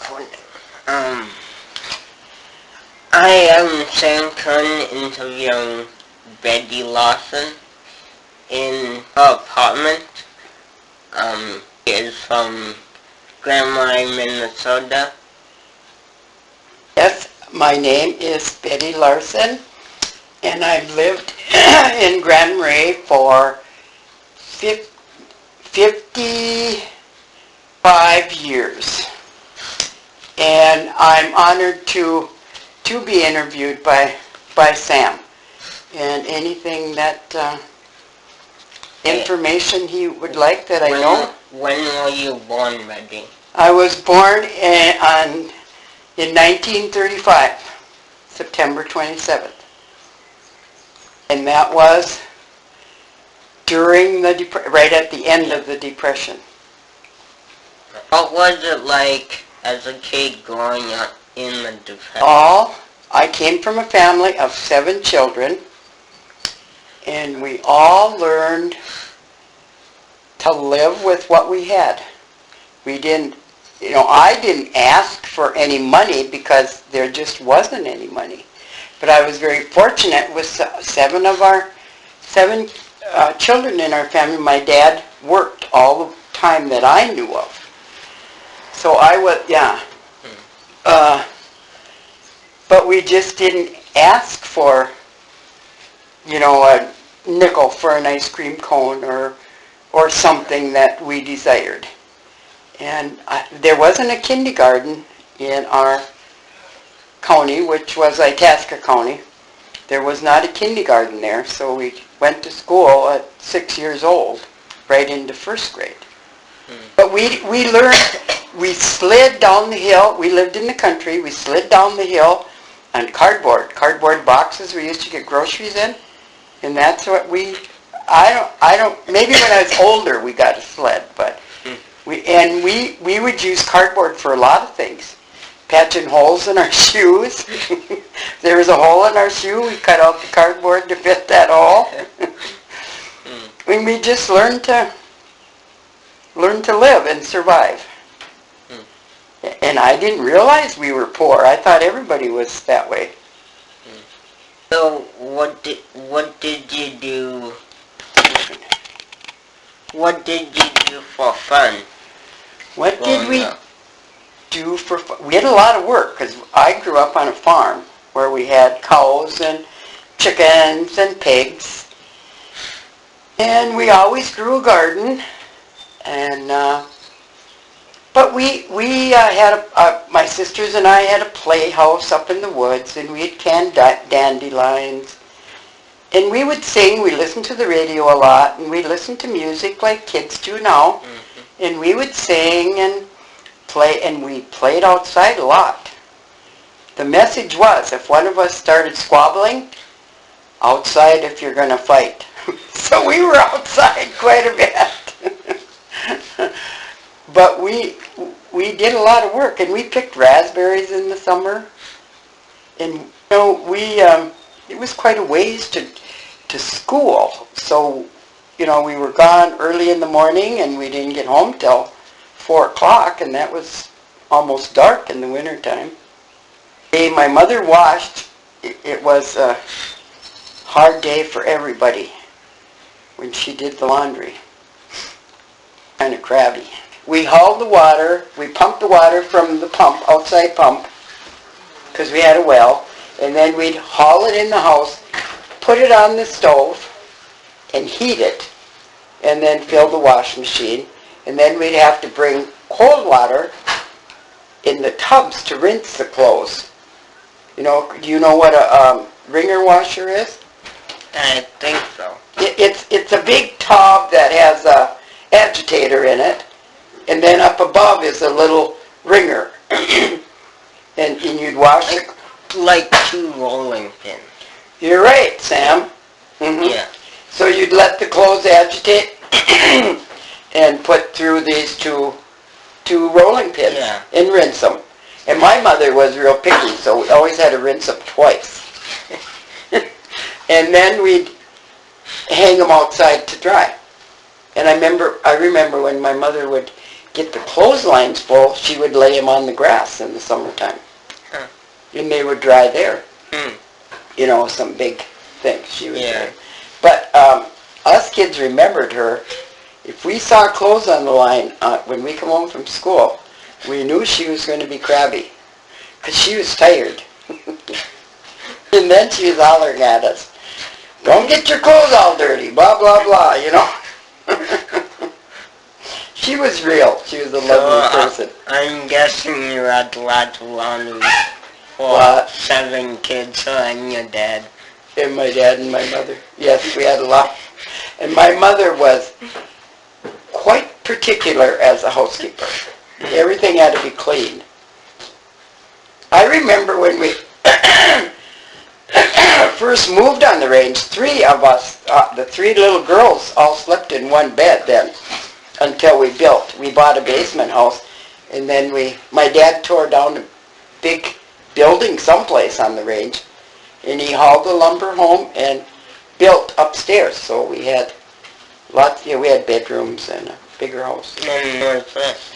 Um, I am Sam Kun interviewing Betty Lawson in her apartment. She is from Grand Marais, Minnesota. Yes, my name is Betty Larson, and I've lived in Grand Marais for 55 years. And I'm honored to be interviewed by Sam. And anything that information he would like that I know. When were you born, Betty? I was born in 1935, September 27th. And that was during right at the end of the Depression. What was it like as a kid growing up in the Depression? I came from a family of 7 children, and we all learned to live with what we had. We didn't, I didn't ask for any money because there just wasn't any money. But I was very fortunate with 7 children in our family. My dad worked all the time that I knew of. So I was, but we just didn't ask for, a nickel for an ice cream cone or something that we desired. And there wasn't a kindergarten in our county, which was Itasca County. There was not a kindergarten there, so we went to school at 6 years old, right into first grade. But we learned, we slid down the hill. We lived in the country. We slid down the hill on cardboard boxes we used to get groceries in. And that's what maybe when I was older we got a sled, but we would use cardboard for a lot of things. Patching holes in our shoes. If there was a hole in our shoe, we cut out the cardboard to fit that hole. And we just learned to live and survive. And I didn't realize we were poor. I thought everybody was that way. So what did you do? What did you do for fun? What did we do for fun? We had a lot of work because I grew up on a farm where we had cows and chickens and pigs. And we always grew a garden. And but we had my sisters and I had a playhouse up in the woods, and we had canned dandelions. And we would sing. We listened to the radio a lot, and we listened to music like kids do now. And we would sing and play, and we played outside a lot. The message was, if one of us started squabbling, outside if you're going to fight. So we were outside quite a bit. But we did a lot of work, and we picked raspberries in the summer. And it was quite a ways to school. So we were gone early in the morning, and we didn't get home till 4 o'clock, and that was almost dark in the wintertime. My mother washed. It was a hard day for everybody when she did the laundry. Kind of crabby. We hauled the water. We pumped the water from the outside pump, because we had a well, and then we'd haul it in the house, put it on the stove, and heat it, and then fill the wash machine. And then we'd have to bring cold water in the tubs to rinse the clothes. Do you know what a wringer washer is? I think so. It's a big tub that has a agitator in it, and then up above is a little wringer. and you'd wash it. Like 2 rolling pins. You're right, Sam. Yeah. So you'd let the clothes agitate and put through these two rolling pins and rinse them. And my mother was real picky, so we always had to rinse them twice. And then we'd hang them outside to dry. And I remember when my mother would get the clotheslines full, she would lay them on the grass in the summertime. Huh. And they would dry there. Hmm. You know, some big thing she would Yeah. dry. But us kids remembered her. If we saw clothes on the line when we come home from school, we knew she was going to be crabby. Because she was tired. And then she was hollering at us, "Don't get your clothes all dirty, blah, blah, blah," you know. She was real. She was a lovely person. I'm guessing you had lots of laundry for What? 7 kids and your dad. And my dad and my mother. Yes, we had a lot. And my mother was quite particular as a housekeeper. Everything had to be clean. I remember when we first moved on the range, 3 of us, the 3 little girls, all slept in one bed then until we built. We bought a basement house, and then my dad tore down a big building someplace on the range, and he hauled the lumber home and built upstairs. So we had we had bedrooms and a bigger house. And when was this?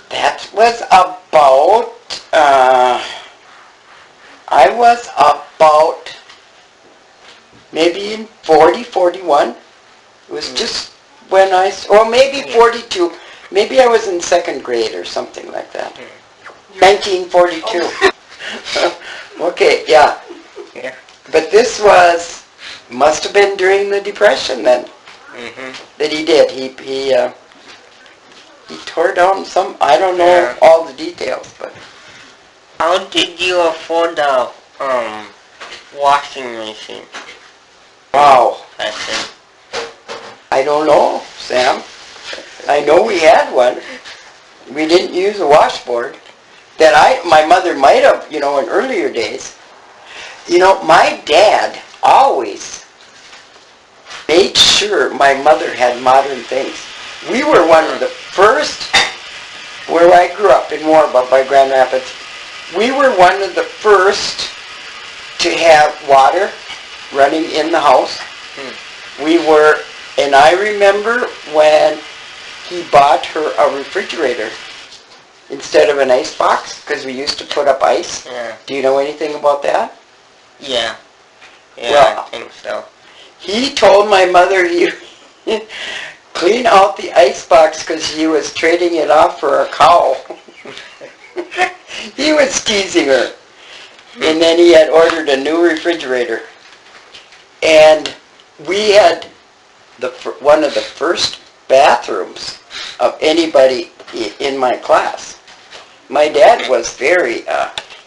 That was about, I was about maybe in 40, 41. It was just when or maybe 42. Maybe I was in 2nd grade or something like that. 1942. Okay, yeah. Yeah. But this must have been during the Depression then that he did. He tore down some, I don't know all the details, but. How did you afford a washing machine? Wow. That's I don't know, Sam. I know we had one. We didn't use a washboard. My mother might have, in earlier days. My dad always made sure my mother had modern things. We were one of the first, where I grew up in Warba by Grand Rapids, we were one of the first to have water running in the house. And I remember when he bought her a refrigerator instead of an ice box, because we used to put up ice. Yeah. Do you know anything about that? Yeah. Yeah, Well, I think so. He told my mother he clean out the ice box because he was trading it off for a cow. He was teasing her. And then he had ordered a new refrigerator. And we had one of the first bathrooms of anybody in my class. My dad was very,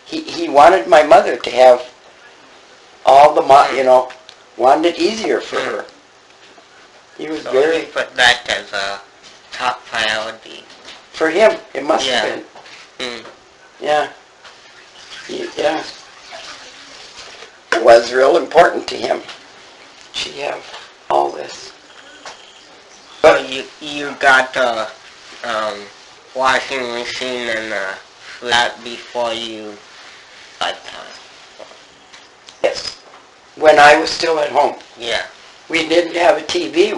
he wanted my mother to have all the, wanted it easier for her. He was So very, you put that as a top priority. for him, it must have Yeah. been. Yeah. Yeah. It was real important to him. She have all this. So you got the washing machine and the flat before you got Yes. When I was still at home. Yeah. We didn't have a TV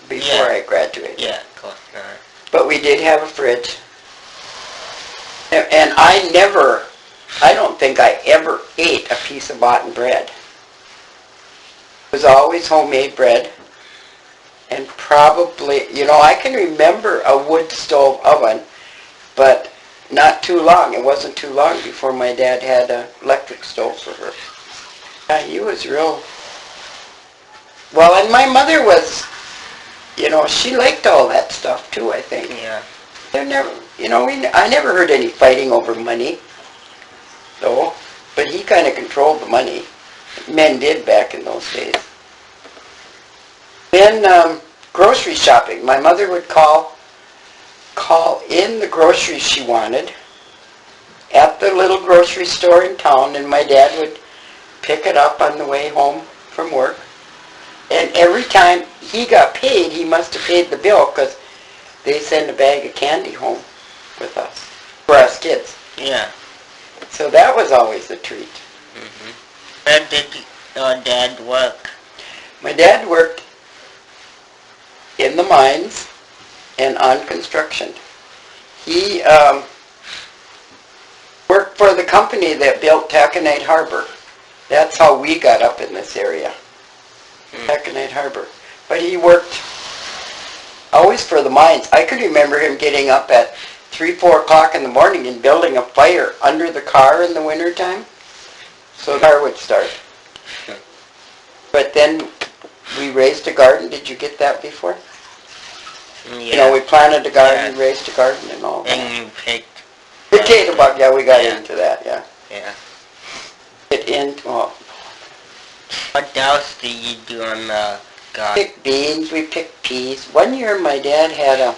before I graduated. Yeah, of course not. But we did have a fridge. And I don't think I ever ate a piece of bought bread. It was always homemade bread. And probably, I can remember a wood stove oven, but not too long. It wasn't too long before my dad had an electric stove for her. Yeah, he was real. Well, and my mother was, she liked all that stuff too, I think. Yeah. There never, I never heard any fighting over money, though. But he kind of controlled the money. Men did back in those days. Then grocery shopping. My mother would call in the groceries she wanted at the little grocery store in town, and my dad would pick it up on the way home from work. And every time he got paid, he must have paid the bill, because they send a bag of candy home with us, for us kids. Yeah. So that was always a treat. Where did your dad work? My dad worked in the mines, and on construction. He worked for the company that built Taconite Harbor. That's how we got up in this area, Taconite Harbor. But he worked always for the mines. I could remember him getting up at 3, 4 o'clock in the morning and building a fire under the car in the wintertime so the car would start. But then we raised a garden. Did you get that before? Yeah. You know, we planted a garden, raised a garden and all that. And you picked... Potato bug, yeah, we got into that, yeah. Yeah. Well, what else did you do on the garden? we picked beans, we picked peas. One year my dad had a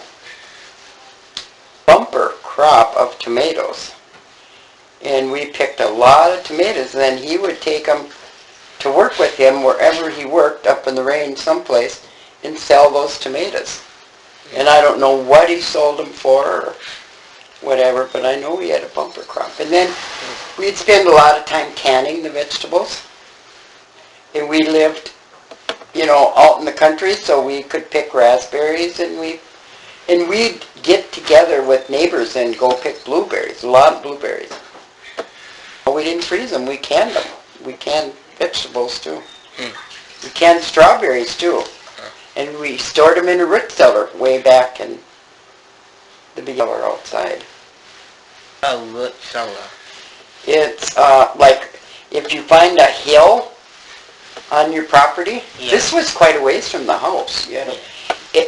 bumper crop of tomatoes. And we picked a lot of tomatoes, and then he would take them to work with him wherever he worked, up in the range someplace, and sell those tomatoes. And I don't know what he sold them for or whatever, but I know he had a bumper crop. And then we'd spend a lot of time canning the vegetables. And we lived, you know, out in the country, so we could pick raspberries, and we'd get together with neighbors and go pick blueberries, a lot of blueberries. But we didn't freeze them, we canned them. We canned vegetables too. We canned strawberries too. And we stored them in a root cellar way back in the big cellar outside. A root cellar. It's like if you find a hill on your property, this was quite a ways from the house, you know,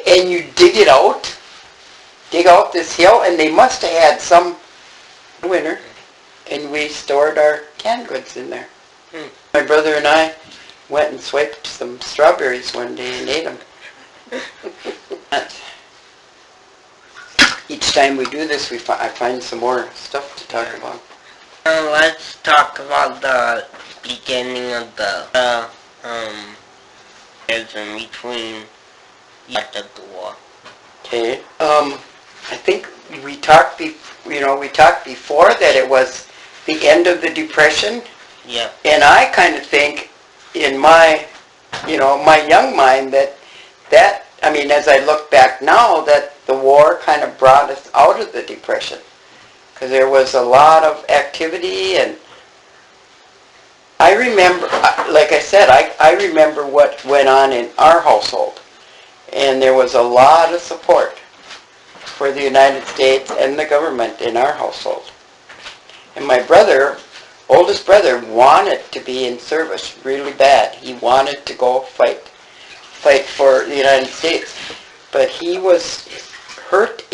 and you dig out this hill, and they must have had some winter, and we stored our canned goods in there. My brother and I went and swiped some strawberries one day and ate them. Each time we do this, I find some more stuff to talk about. Let's talk about the beginning of the in between after the war. Okay. I think we talked before that it was the end of the Depression. Yeah. And I kind of think in my young mind that I mean, as I look back now, that the war kind of brought us out of the Depression, because there was a lot of activity, and I remember, like I said, I remember what went on in our household, and there was a lot of support for the United States and the government in our household. And my brother, oldest brother, wanted to be in service really bad. He wanted to go fight for the United States. But he was hurt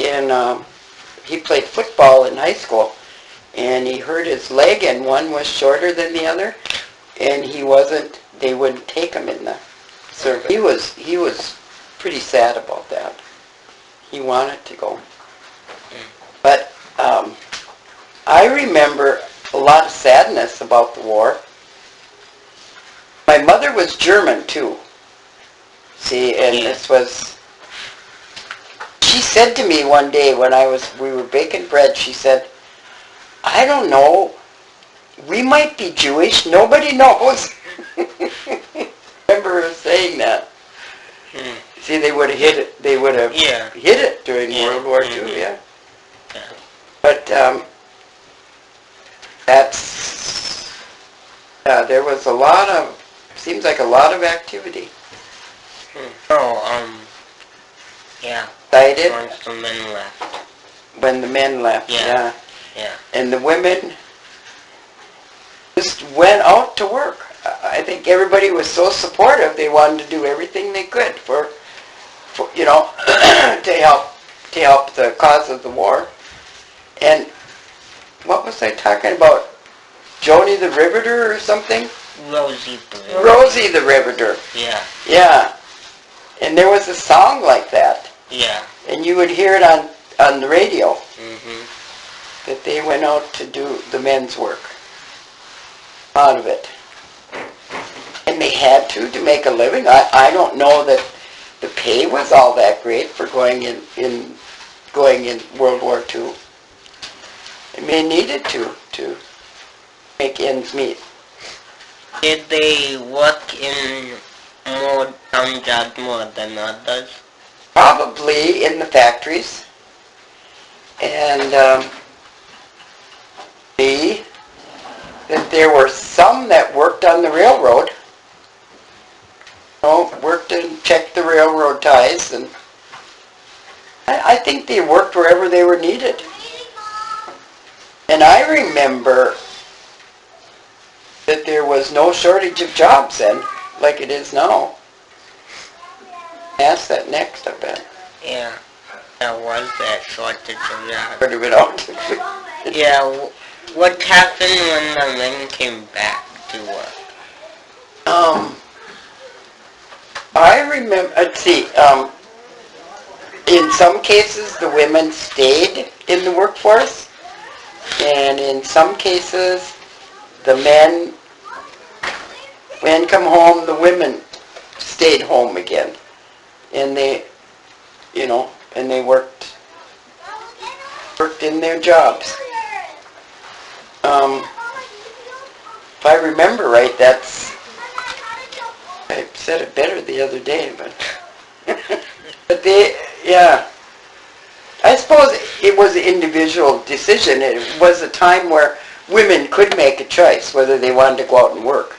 he played football in high school, and he hurt his leg, and one was shorter than the other, and they wouldn't take him in the service. He was pretty sad about that. He wanted to go. But I remember a lot of sadness about the war. My mother was German too. See, and she said to me one day when we were baking bread, she said, I don't know, we might be Jewish, nobody knows. I remember her saying that. See, they would have hit it during World War II, yeah. But there was seems like a lot of activity. Yeah. Excited Once the men left. when the men left, yeah. Yeah. And the women just went out to work. I think everybody was so supportive, they wanted to do everything they could for to help the cause of the war. And what was I talking about? Joni the Riveter or something? Rosie the Riveter. Rosie the Riveter. Yeah. Yeah. And there was a song like that. Yeah. And you would hear it on the radio. Mm-hmm. That they went out to do the men's work. Out of it. And they had to make a living. I don't know that the pay was all that great for going in World War II. And they needed to make ends meet. Did they work in some jobs more than others? Probably in the factories. And see that there were some that worked on the railroad. Worked and checked the railroad ties, and I think they worked wherever they were needed. And I remember that there was no shortage of jobs then, like it is now. Ask that next, I bet. Yeah, there was that shortage of jobs. Heard of it out. Yeah, what happened when the men came back to work? I remember, let's see, in some cases the women stayed in the workforce, and in some cases the men come home, the women stayed home again. And they, and they worked in their jobs. If I remember right, I said it better the other day, but I suppose it was an individual decision. It was a time where women could make a choice whether they wanted to go out and work.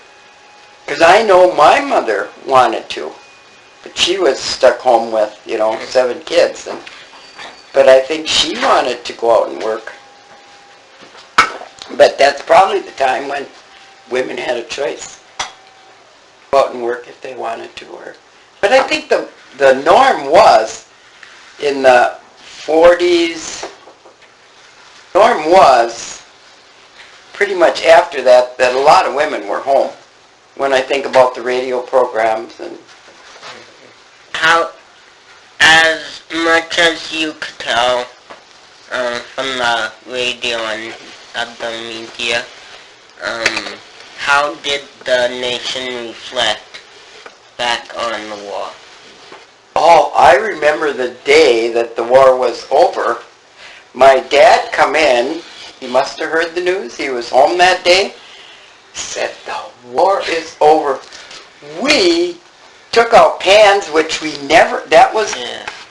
Because I know my mother wanted to, but she was stuck home with, 7 kids. But I think she wanted to go out and work. But that's probably the time when women had a choice. Go out and work if they wanted to. But I think the norm was, in the 40s, norm was pretty much after that a lot of women were home. When I think about the radio programs and How, as much as you could tell from the radio and other media, how did the nation reflect back on the war? Oh, I remember the day that the war was over. My dad come in. He must have heard the news. He was home that day. Said, the war is over. We took out pans, which we never, that was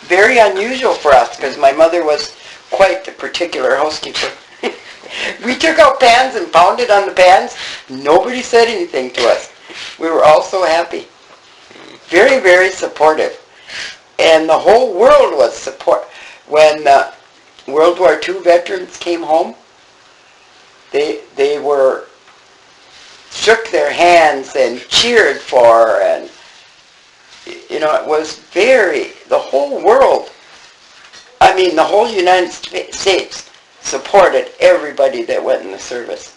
very unusual for us, because my mother was quite the particular housekeeper. We took out pans and pounded on the pans. Nobody said anything to us. We were all so happy. Very, very supportive. And the whole world was support. When World War II veterans came home, they were shook their hands and cheered for, and it was the whole world, the whole United States supported everybody that went in the service.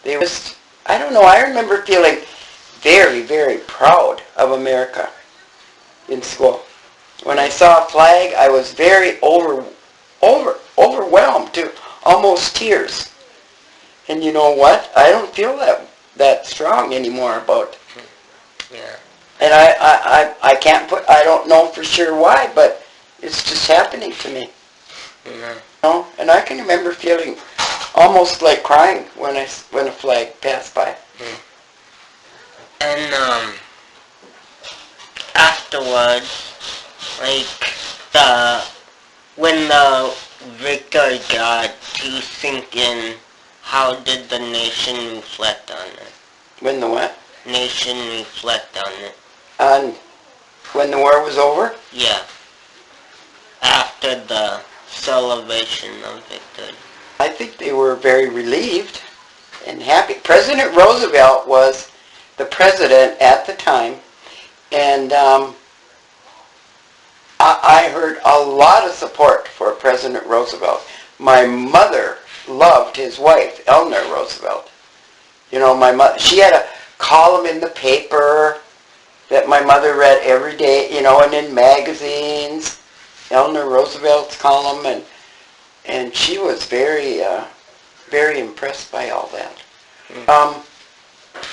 They was, I don't know, I remember feeling very, very proud of America in school. When I saw a flag, I was very overwhelmed to almost tears. And you know what? I don't feel that strong anymore about. Yeah. And I can't put, I don't know for sure why, but it's just happening to me. Yeah. And I can remember feeling almost like crying when a flag passed by. And afterwards, when the victory got to sink in, how did the nation reflect on it? When the what? Nation reflect on it. On when the war was over? Yeah. After the celebration of victory. I think they were very relieved and happy. President Roosevelt was the president at the time, and I heard a lot of support for President Roosevelt. My mother loved his wife, Eleanor Roosevelt. My mother, she had a column in the paper that my mother read every day, and in magazines, Eleanor Roosevelt's column, and she was very, very impressed by all that.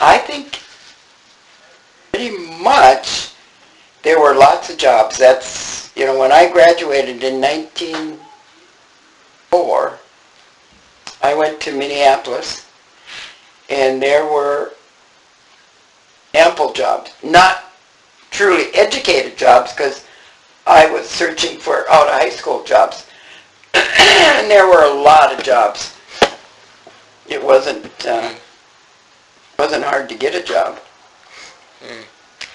I think pretty much there were lots of jobs. That's, when I graduated in 1904, I went to Minneapolis, and there were ample jobs. Not truly educated jobs, because I was searching for out of high school jobs. And there were a lot of jobs. It wasn't hard to get a job.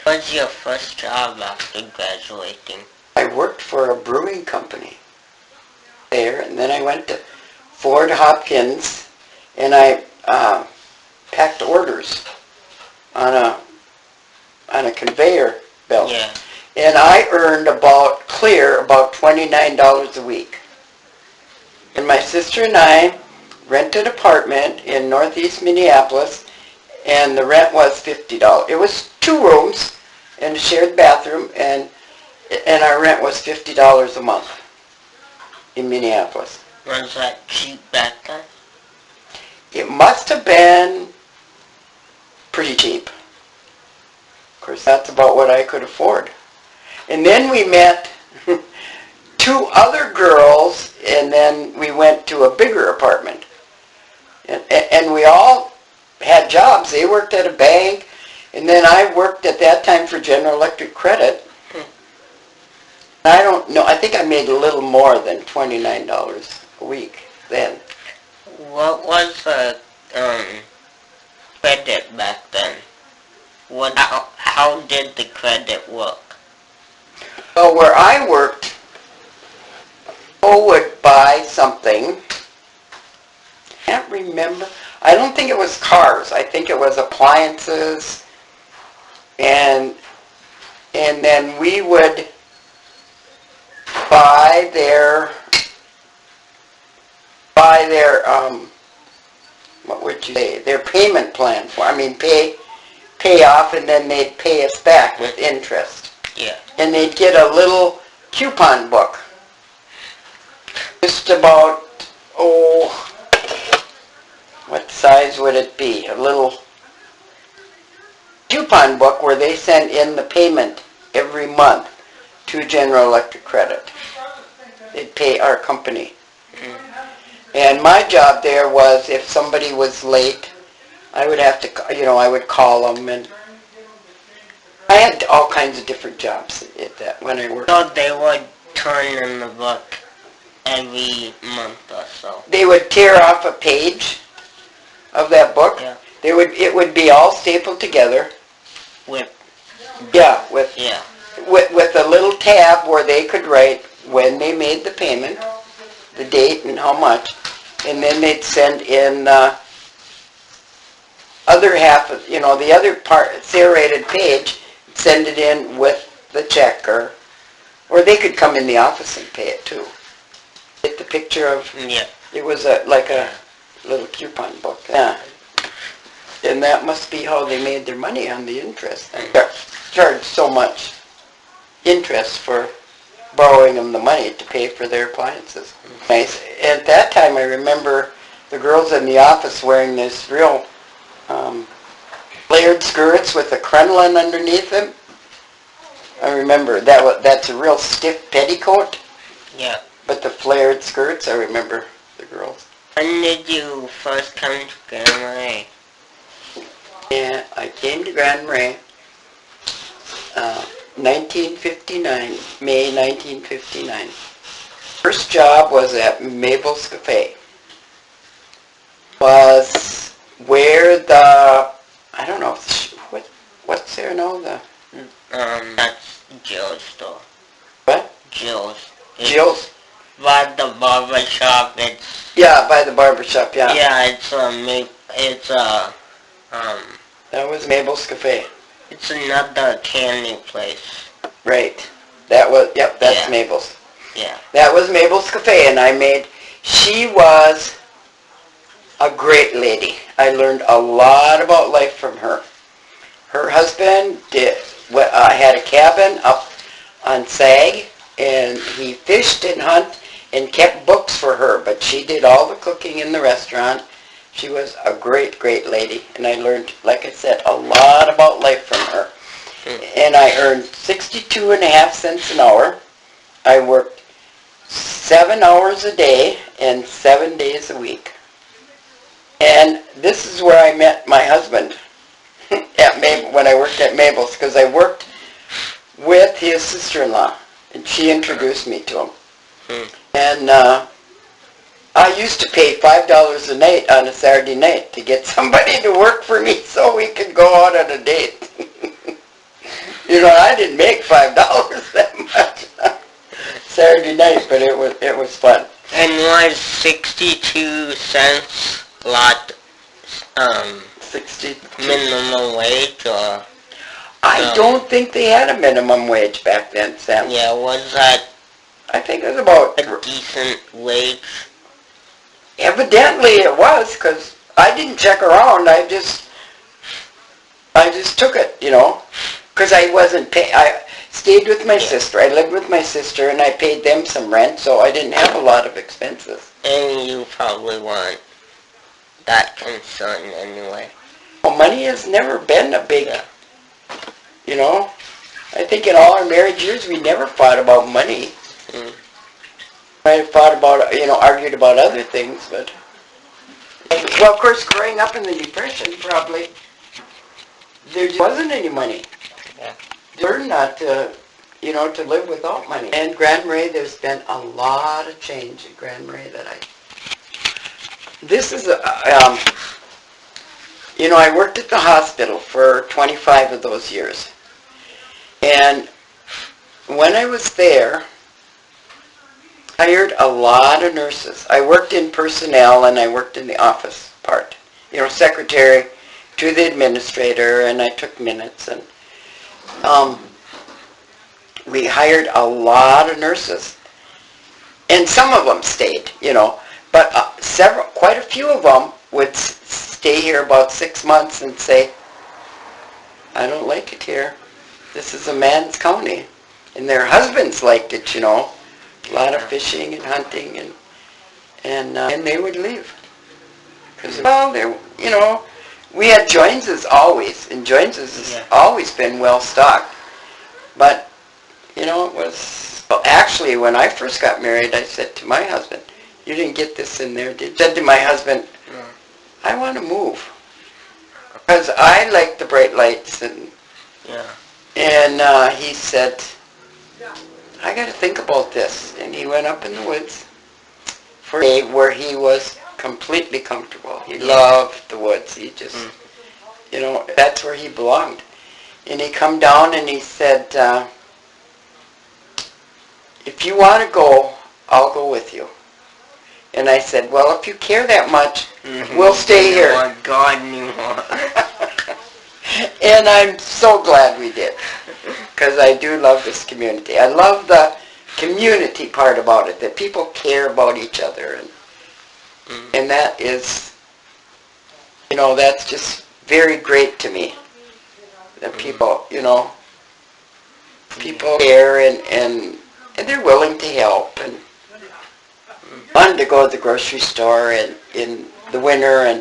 What was your first job after graduating? I worked for a brewing company there, and then I went to Ford Hopkins, and I packed orders on a conveyor belt. Yeah. And I earned about $29 a week. And my sister and I rented an apartment in northeast Minneapolis, and the rent was $50. It was 2 rooms and a shared bathroom, and our rent was $50 a month in Minneapolis. Was that cheap back then? It must have been pretty cheap. Of course, that's about what I could afford. And then we met 2 other girls, and then we went to a bigger apartment. And we all had jobs. They worked at a bank, and then I worked at that time for General Electric Credit. I don't know, I think I made a little more than $29 a week then. What was the credit back then? How did the credit work? Well, where I worked, people would buy something. I can't remember. I don't think it was cars. I think it was appliances. And then we would buy their what would you say, their payment plan for, pay off, and then they'd pay us back with interest. Yeah. And they'd get a little coupon book. Just about, what size would it be? A little coupon book where they send in the payment every month to General Electric Credit. They'd pay our company. And my job there was, if somebody was late, I would have to, I would call them, and I had all kinds of different jobs at that when I worked. So they would turn in the book every month or so. They would tear off a page of that book. Yeah. It would be all stapled together. With a little tab where they could write when they made the payment, the date and how much, and then they'd send in other half of, the other part, serrated page, send it in with the check, or they could come in the office and pay it too. Get the picture of, it was like a little coupon book. Yeah. And that must be how they made their money on the interest. They charged so much interest for borrowing them the money to pay for their appliances. Nice. At that time, I remember the girls in the office wearing this real flared skirts with a crinoline underneath them. I remember that's a real stiff petticoat. Yeah. But the flared skirts, I remember the girls. When did you first come to Grand Marais? Yeah, I came to Grand Marais 1959, May 1959. First job was at Mabel's Cafe. Was where I don't know, what's there now? That's Jill's store. What? Jill's. Jill's? By the barber shop, Yeah, by the barber shop, yeah. Yeah, That was Mabel's Cafe. it's another candy place. Right. That's Mabel's. Yeah. That was Mabel's Cafe, and she was a great lady. I learned a lot about life from her. Her husband had a cabin up on Sag, and he fished and hunted and kept books for her, but she did all the cooking in the restaurant. She was a great, great lady, and I learned, like I said, a lot about life from her. And I earned 62.5 cents an hour. I worked 7 hours a day and 7 days a week. And this is where I met my husband when I worked at Mabel's, because I worked with his sister-in-law. and she introduced me to him. Hmm. And I used to pay $5 a night on a Saturday night to get somebody to work for me so we could go out on a date. You know, I didn't make $5 that much Saturday night, but it was fun. And was 62 cents lot 60. minimum wage, or I don't think they had a minimum wage back then, Sam. yeah, was that I think it was about, a decent wage? evidently it was, because I didn't check around. I just took it, you know, because I wasn't pay. I stayed with my sister. I lived with my sister, and I paid them some rent, so I didn't have a lot of expenses. And you probably weren't that concerned anyway. Well, money has never been a big, Yeah. you know. I think in all our marriage years, we never fought about money. Mm. Might have fought about, you know, argued about other things, but... Well, of course, growing up in the Depression, probably, there just wasn't any money. Yeah. Learn not to, you know, to live without money. And Grand Marais, there's been a lot of change in Grand Marais that This is you know, I worked at the hospital for 25 of those years. And when I was there, I hired a lot of nurses. I worked in personnel and I worked in the office part. You know, secretary to the administrator, and I took minutes. And we hired a lot of nurses. And some of them stayed, you know. But quite a few of them would stay here about 6 months and say, I don't like it here. This is a man's county. And their husbands liked it, you know. A lot of fishing and hunting, and they would leave. Because, well, you know, we had Joneses always, and Joneses has always been well stocked. But, you know, it was, well, actually, when I first got married, I said to my husband, you didn't get this in there, did you? I said to my husband, I want to move. Because I like the bright lights, and he said, I got to think about this. And he went up in the woods for a day where he was completely comfortable. He loved the woods. He just, you know, that's where he belonged. And he come down and he said, if you want to go, I'll go with you. And I said, well, if you care that much, we'll stay here. Oh, God knew. And I'm so glad we did, because I do love this community. I love the community part about it, that people care about each other. And that is, you know, that's just very great to me. That people, you know, people care and they're willing to help. And fun to go to the grocery store in the winter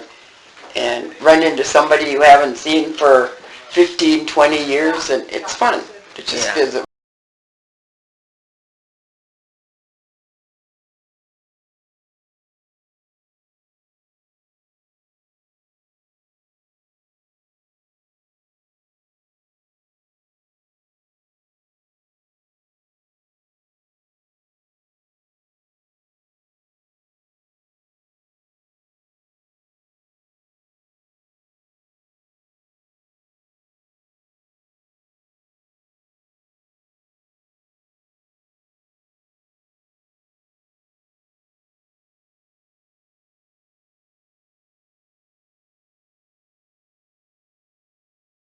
and run into somebody you haven't seen for 15, 20 years, and it's fun to just visit